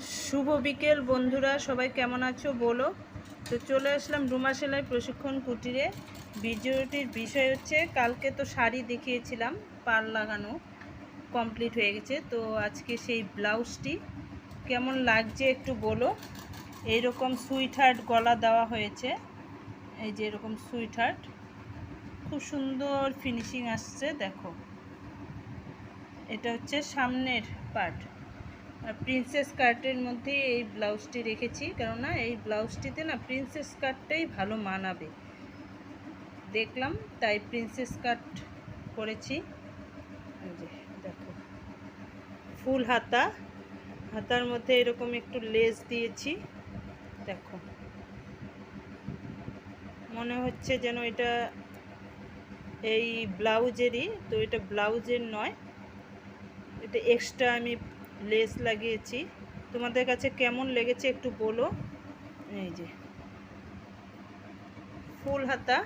শুভ বিকেল বন্ধুরা, সবাই কেমন আছো বলো। তো চলে আসলাম রুমা সেলাই প্রশিক্ষণ কুটিরে। ভিডিওটির বিষয় হচ্ছে, কালকে তো শাড়ি দেখিয়েছিলাম, পাড় লাগানো কমপ্লিট হয়ে গেছে। তো আজকে সেই ব্লাউজটি কেমন লাগছে একটু বলো। এইরকম সুইট হার্ট গলা দেওয়া হয়েছে, এই যে এরকম সুইট হার্ট, খুব সুন্দর ফিনিশিং আসছে। দেখো, এটা হচ্ছে সামনের পার্ট। আর প্রিন্সেস কাটের মধ্যে এই ব্লাউজটি রেখেছি, কেননা এই ব্লাউজটিতে না প্রিন্সেস কাটটাই ভালো মানাবে দেখলাম, তাই প্রিন্সেস কাট করেছি। এই যে দেখো, ফুল হাতা, হাতার মধ্যে এরকম একটু লেস দিয়েছি। দেখো, মনে হচ্ছে যেন এটা এই ব্লাউজেরই, তো এটা ব্লাউজের নয়, এটা এক্সট্রা আমি লেস লাগিয়েছি। তোমাদের কাছে কেমন লেগেছে একটু বলো। এই যে ফুল হাতা,